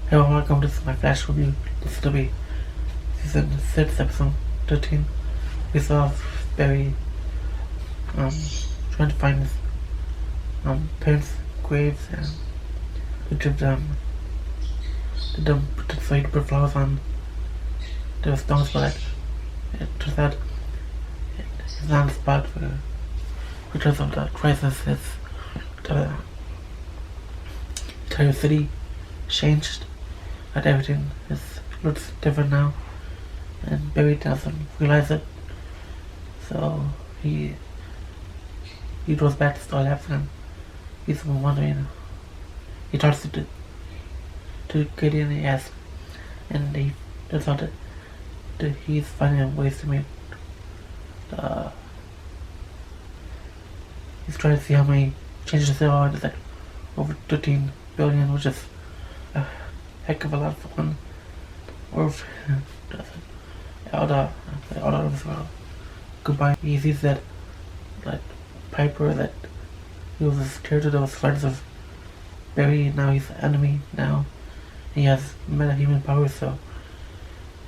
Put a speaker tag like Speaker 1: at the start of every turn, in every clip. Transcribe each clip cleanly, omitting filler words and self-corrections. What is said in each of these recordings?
Speaker 1: Hello, welcome to my flash review. This will be season 6, episode 13. We saw Barry trying to find his parents' graves and put flowers on the stones, but it turns out it's not a spot where, because of the crisis, the entire city changed, and everything looks different now, and Barry doesn't realize it, so he goes back to Star Labs and he's wondering. He talks to Gideon and he asks, and he turns out that he's finding ways to make he's trying to see how many changes there are. There's like over 13 billion, which is a heck of a lot for one Earth. Out of this world. Goodbye. He sees that Piper, that he was a character that was friends of Barry, now he's an enemy now. He has metahuman powers, so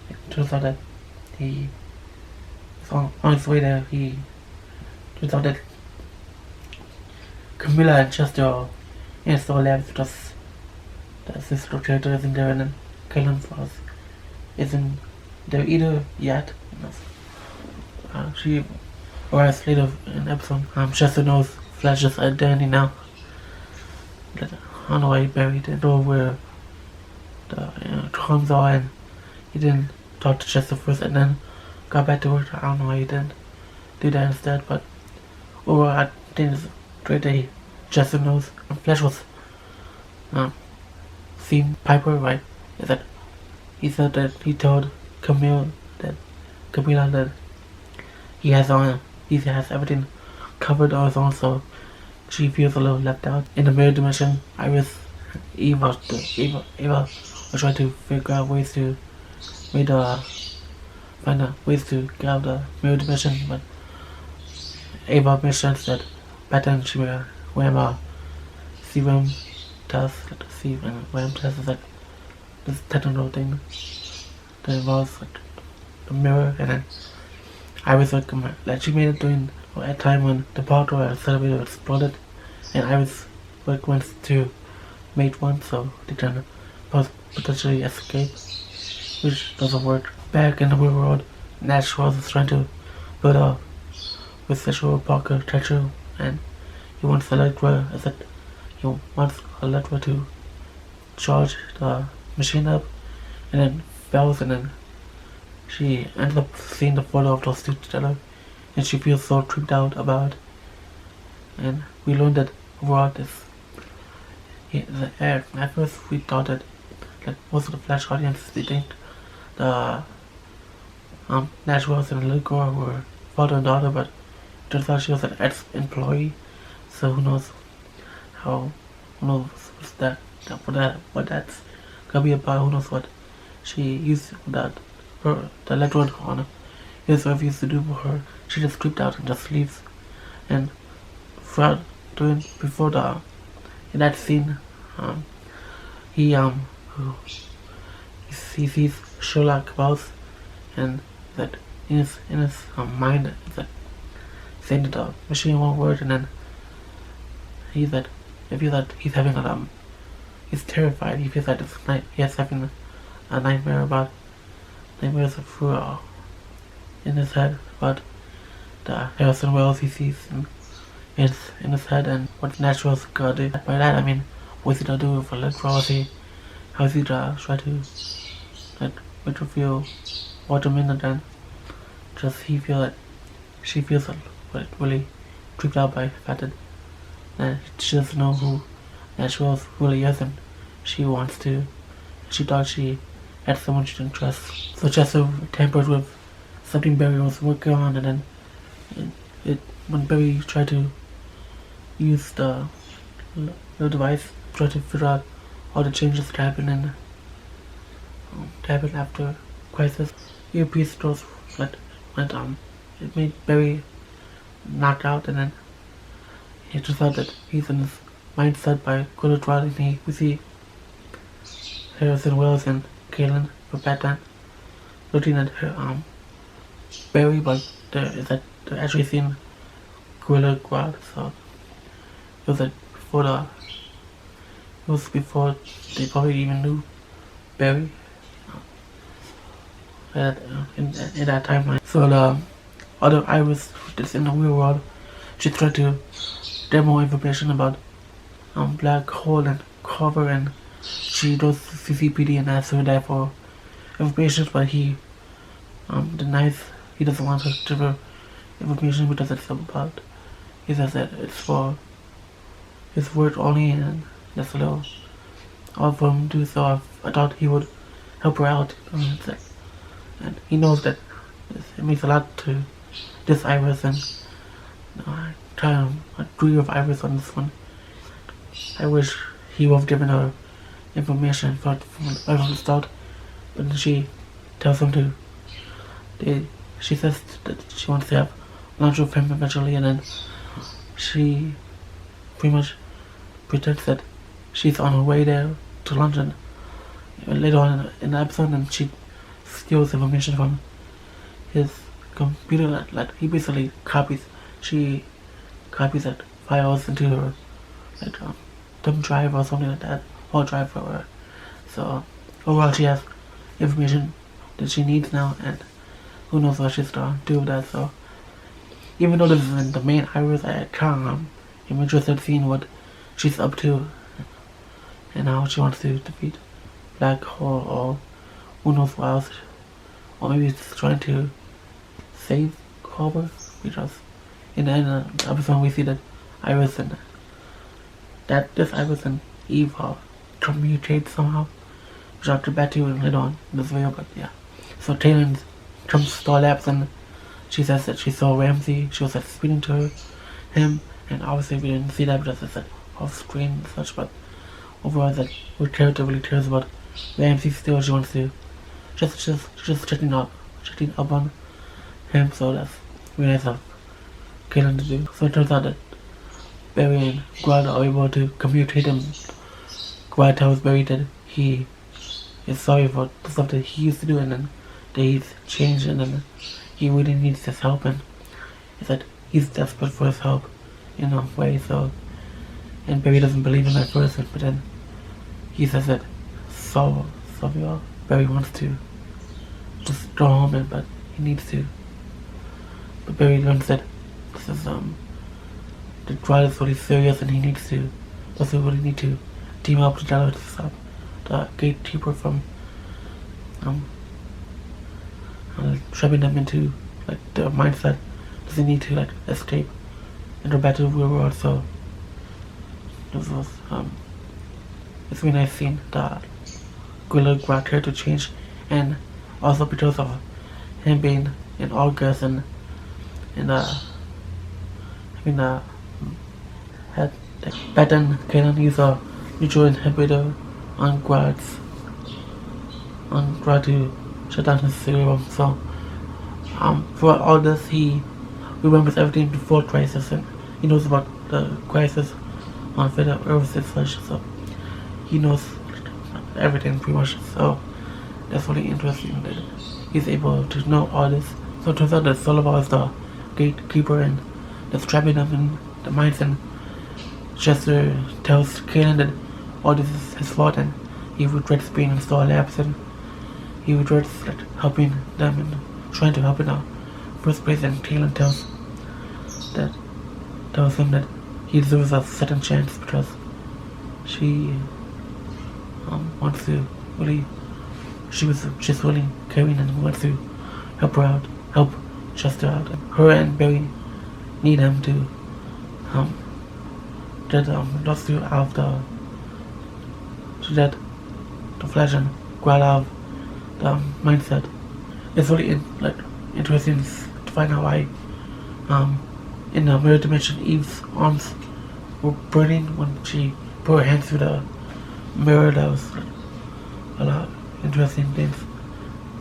Speaker 1: it turns out that he is on his way there. He turns out that Camilla and Chester are in Star Labs because the sister character isn't there, and then Kellen Frost isn't there either yet. She arrives later in the episode. Chester knows Flash's identity now. I don't know why he buried it, or where the drums are, and he didn't talk to Chester first and then got back to work. I don't know why he didn't do that instead, but overall I think it's great that Chester knows. And Flash was seen Piper, right? Is that he said that he told Camilla that he has everything covered on his own, so she feels a little left out. In the mirror dimension, Eva was trying to figure out ways to find ways to get out of the mirror dimension, but Eva makes sense that back then she was wearing a serum test. Serum test is like this technical thing that involves the mirror, and then Iris she made it during at a time when the portal accelerator exploded, and Iris went to mate one, so they can potentially escape, which doesn't work. Back in the real world, Nash was trying to build a residual block architecture, and he wants Electra to charge the machine up, and then fails, and then she ends up seeing the photo of those two together, and she feels so creeped out about it. And we learned that Grodd is at first we thought that most of the Flash audience, they think the Nash Rose and Lil Grodd were father and daughter, but it turns out she was an ex-employee, so who knows what that's gonna be about. Who knows what she used the electrode on his wife used to do for her. She just creeped out and just leaves. And in that scene, he sees Sherlock Wells, and that in his mind that saying that the machine won't work, and then he feels that he's having he's terrified. He feels like he's having a nightmare about nightmares in his head about the Harrison Wells he sees in his head, and what Natural's gonna do. By that I mean, what's he gonna do for Electra? How's he gonna try to make her feel watermelon, and just she feels really creeped out by the fact that she doesn't know who Natural's really is, and she thought she had someone she didn't trust. So Chester tampered with something Barry was working on, and then when Barry tried to use the device, tried to figure out all the changes that happened after Crisis, earpiece throws it made Barry knocked out, and then he just thought that he's in his mindset by Gorilla Grodd, and we see Harrison Wells and Kaylin for Batman looking at her Barry, but they're actually seen Gorilla Grodd, so it was before they probably even knew Barry in that timeline. So the other Iris that's in the real world, she tried to get more information about Black Hole and Carver, and she goes to CCPD and asks her dad for information, but he denies. He doesn't want her to give her information because it's about. He says that it's for his work only, and that's a little odd for him to do. So I thought he would help her out, and he knows that it means a lot to this Iris, and I try to agree with Iris on this one. I wish he would have given her information from the start, but then she tells him to. She says that she wants to have lunch with him eventually, and then she pretty much pretends that she's on her way there to lunch, and later on in the episode, and she steals information from his computer. Like he basically copies. She copies that files into her thumb drive or something like that, hard drive for her. So overall, she has information that she needs now, and who knows what she's gonna do with that. So even though this isn't the main Iris, I can't. I'm interested in seeing what she's up to and how she wants to defeat Black Hole, or who knows what else, or maybe it's trying to save Carver, because in the end of the episode we see that Iris and this Iris and Eve communicate somehow, which I'll get back to later on in this video. But yeah, so Taylor comes to Star Labs, and she says that she saw Ramsey. She was speaking to him, and obviously we didn't see that because it's off screen and such, but overall that her character really cares about Ramsey still. She wants to just checking up on him, so that's really nice of Kaylin to do. So it turns out that Barry and Grodd are able to communicate, and Grodd tells Barry that he is sorry for the stuff that he used to do, and then that he's changed, and then he really needs his help, and he said he's desperate for his help in a way. So, and Barry doesn't believe him at first, but then he says that Barry wants to just go home, but he needs to. But Barry learns that this is the Grodd is really serious, and he needs to. Also, really need to team up together to stop the gatekeeper from trapping them into their mindset. Does he need to escape and go back to the real world? So this was it's really nice seeing the Gorilla Grodd character change, and also because of him being in August and had back then Kaylin used a neutral inhibitor on Grodd to shut down his serum. So for all this, he remembers everything before Crisis, and he knows about the Crisis on Federal Earth and such. So he knows everything pretty much. So that's really interesting that he's able to know all this. So it turns out that Sullivan is the gatekeeper, and that's trapping them in the mines, and Chester tells Kaylin that all this is his fault, and he regrets being in Star Labs, and he regrets helping them and trying to help in the first place. And Kaylin tells him that he deserves a second chance because she wants to really. She was just really caring and wants to help her out, help Chester out. Her and Barry need him to get those two out of to get the Flash and Grodd out of the mindset. It's really interesting to find out why in the mirror dimension Eve's arms were burning when she put her hands through the mirror. That was a lot of interesting things.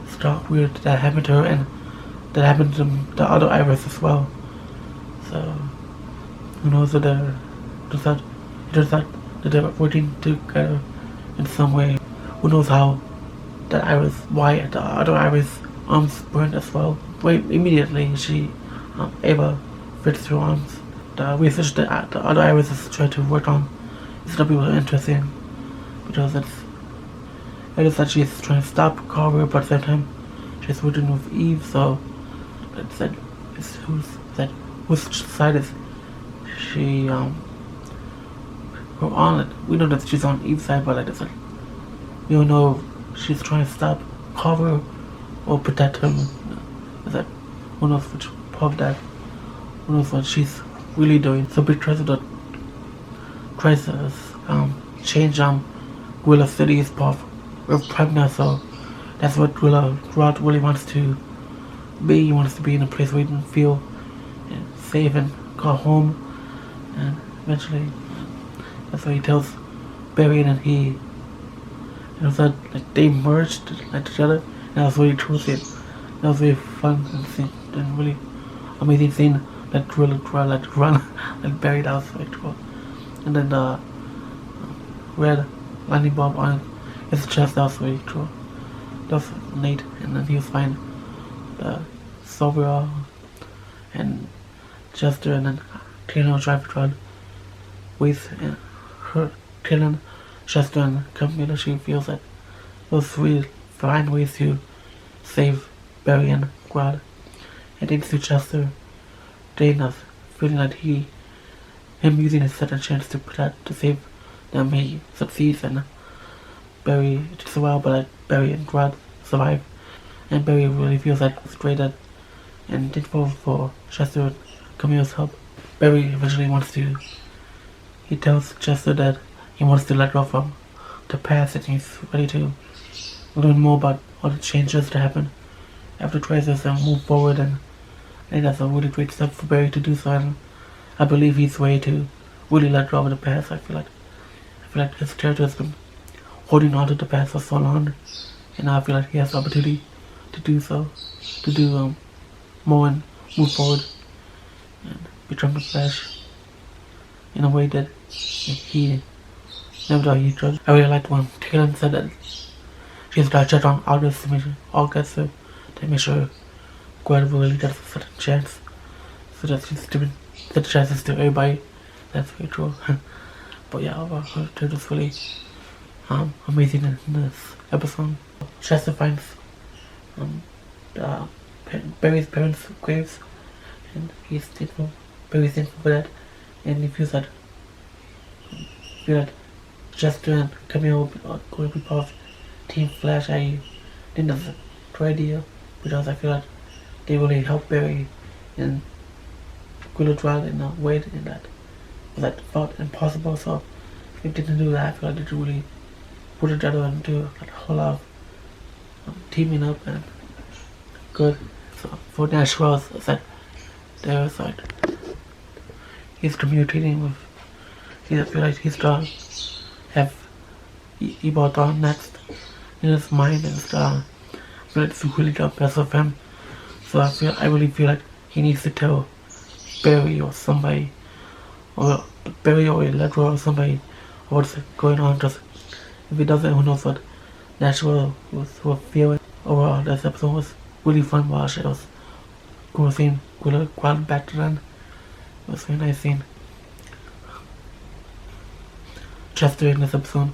Speaker 1: Stuff weird that happened to her, and that happened to the other Iris as well. So who knows if it turns out that they're working together in some way. who knows how that Iris, why the other Iris arms burned as well. Right immediately she Ava fits her arms. The research that the other Iris is trying to work on is not really interesting because it is that she's trying to stop Carver, but at the same time she's working with Eve, so it's that whose side is she we're on it. We know that she's on Eve's side, but like I said, we don't know if she's trying to stop Carver or protect him. Is that who knows which part of that? Who knows what she's really doing? So big tries to change Gorilla City's path with Pragna, so that's what Gorilla Grodd really wants to be. He wants to be in a place where he can feel safe and call home, and eventually that's what he tells Barry, and he that like they merged like together, and that was really cool. That was really fun and really amazing scene. That Gorilla Grodd like run like Barry, that was really cool. And then the red landing bomb on his chest, that was really cool. That was Nate, and then he was fine. The Silver and Chester, and then Taylor Driver Grodd with her killing Chester and Camilla. She feels that those really fine ways to save Barry and Grodd. And thanks to Chester, Dana's feeling that him using his second chance to save them, he succeeds, and Barry, it takes a while, but Barry and Grodd survive, and Barry really feels like frustrated and thankful for Chester and Camilla's help. Barry eventually he tells Chester that he wants to let go from the past, and he's ready to learn more about all the changes that happen after Crisis and move forward, and I think that's a really great step for Barry to do so, and I believe he's ready to really let go of the past. I feel like his character has been holding on to the past for so long, and now I feel like he has the opportunity to do so, to do more and move forward and become the Flash in a way that he never thought he could. I really liked when Taylor said that she's got to check on August to make sure Grodd really gets a certain chance, so that she's giving the chances to everybody. That's very true. But yeah, overall, her character's really amazing in this episode. Chester finds Barry's parents' graves, and he's very thankful for that, and he feels that Chester and Camille are going to be part of Team Flash. I think that's a great idea, because I feel like they really help Barry and Gorilla Grodd in a way that felt impossible. So if they didn't do that, I feel like they could really put it together and do like a whole lot of teaming up and good. So for Nash Wells, is that there's like he's communicating with. I feel like he's gonna have Ebot next in his mind, and I feel like it's really the best of him. So I really feel like he needs to tell Barry or somebody, or Barry or Electro or somebody what's going on. Because if he doesn't, who knows what Nashville will feel. Overall, this episode was really fun to watch. It was cool seeing Gorilla Grodd back then. It was a very nice scene. Chester in this episode,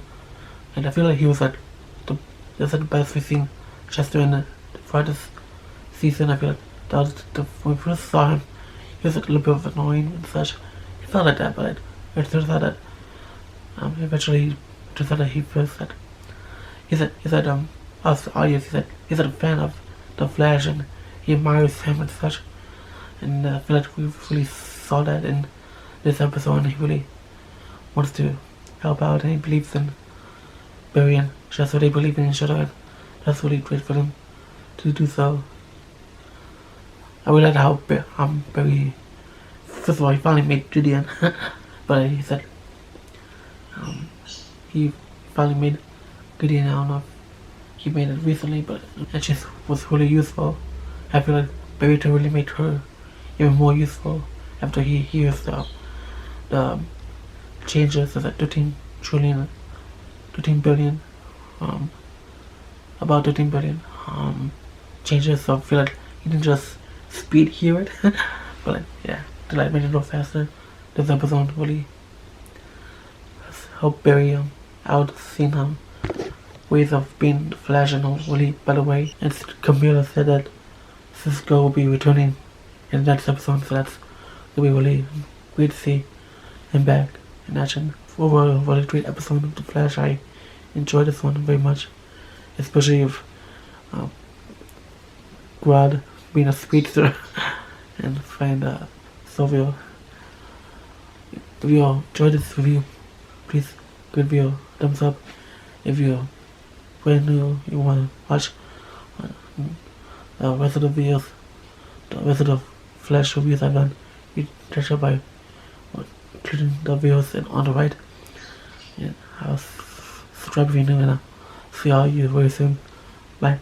Speaker 1: and I feel like he was like the best we've seen Chester in throughout this season. I feel like that was when we first saw him, he was like a little bit of annoying and such. He felt like that, but it turns out that eventually turns out that he feels that he's us the audience, he's a fan of the Flash, and he admires him and such. And I feel like we really saw that in this episode, and he really wants to help out, and he believes in Barry and Chester. They believe in each other, and that's really great for them to do so. I really like how Barry, first of all, he finally made Gideon, but he said he finally made Gideon. I don't know if he made it recently, but it just was really useful. I feel like Barry to really make her even more useful after he hears the changes of that 13 billion about 13 billion changes, so I feel like you didn't just speed hear it. But like, yeah, to like make it a little faster, this episode really helped Barry out seeing ways of being the Flash in a really better way. And Camila said that Cisco will be returning in the next episode, so that's gonna be really great to see him back in action. Overall, a really great episode of The Flash. I enjoyed this one very much, especially with Grodd being a speedster and find Sylvia. If you all enjoyed this review, please give me a thumbs up. If you're brand new, you want to watch the rest of the videos, the rest of the Flash reviews I've done, you catch up by clicking the videos on the right. And I'll subscribe if you're new, and I'll see all you very soon. Bye.